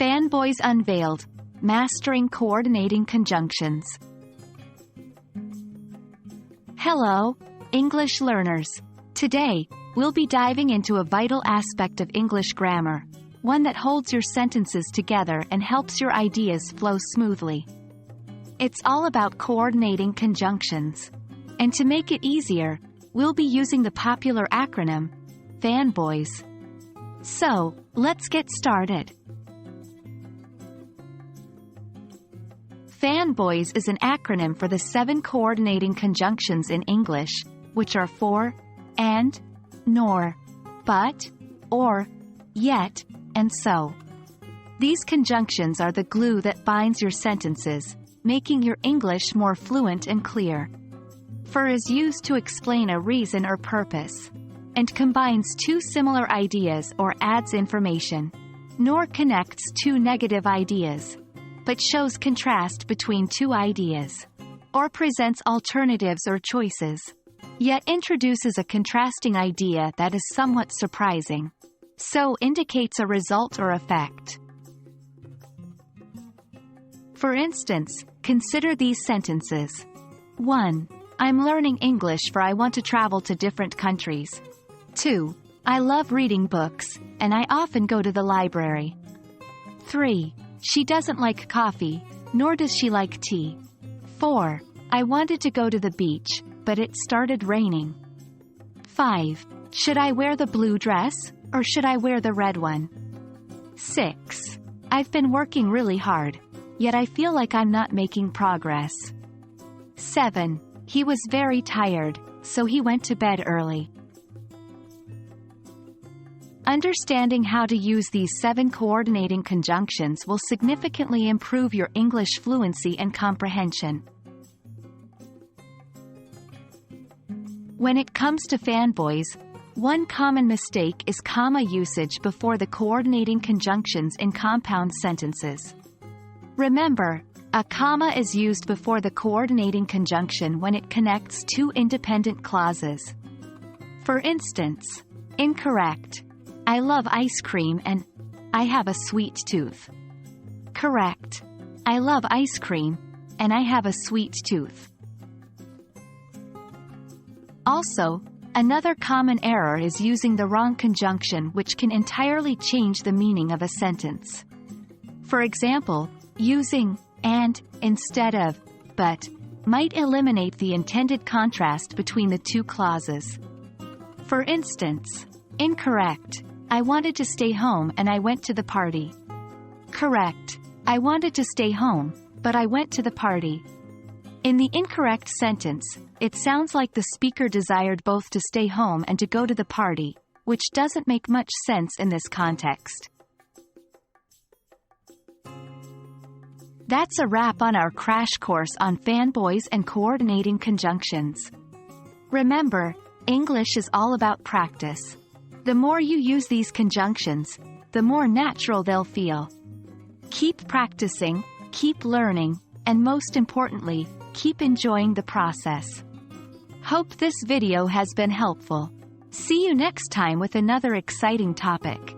FANBOYS Unveiled, Mastering Coordinating Conjunctions. Hello, English learners. Today, we'll be diving into a vital aspect of English grammar, one that holds your sentences together and helps your ideas flow smoothly. It's all about coordinating conjunctions. And to make it easier, we'll be using the popular acronym, FANBOYS. So, let's get started. FANBOYS is an acronym for the 7 coordinating conjunctions in English, which are for, and, nor, but, or, yet, and so. These conjunctions are the glue that binds your sentences, making your English more fluent and clear. For is used to explain a reason or purpose, and combines 2 similar ideas or adds information. Nor connects 2 negative ideas, but shows contrast between 2 ideas, or presents alternatives or choices, yet introduces a contrasting idea that is somewhat surprising, so indicates a result or effect. For instance, consider these sentences. 1. I'm learning English for I want to travel to different countries. 2. I love reading books, and I often go to the library. 3. She doesn't like coffee, nor does she like tea. 4. I wanted to go to the beach, but it started raining. 5. Should I wear the blue dress, or should I wear the red one? 6. I've been working really hard, yet I feel like I'm not making progress. 7. He was very tired, so he went to bed early. Understanding how to use these 7 coordinating conjunctions will significantly improve your English fluency and comprehension. When it comes to FANBOYS, one common mistake is comma usage before the coordinating conjunctions in compound sentences. Remember, a comma is used before the coordinating conjunction when it connects 2 independent clauses. For instance, incorrect. I love ice cream and I have a sweet tooth. Correct. I love ice cream and I have a sweet tooth. Also, another common error is using the wrong conjunction, which can entirely change the meaning of a sentence. For example, using and instead of but might eliminate the intended contrast between the 2 clauses. For instance, incorrect. I wanted to stay home and I went to the party. Correct. I wanted to stay home, but I went to the party. In the incorrect sentence, it sounds like the speaker desired both to stay home and to go to the party, which doesn't make much sense in this context. That's a wrap on our crash course on FANBOYS and coordinating conjunctions. Remember, English is all about practice. The more you use these conjunctions, the more natural they'll feel. Keep practicing, keep learning, and most importantly, keep enjoying the process. Hope this video has been helpful. See you next time with another exciting topic.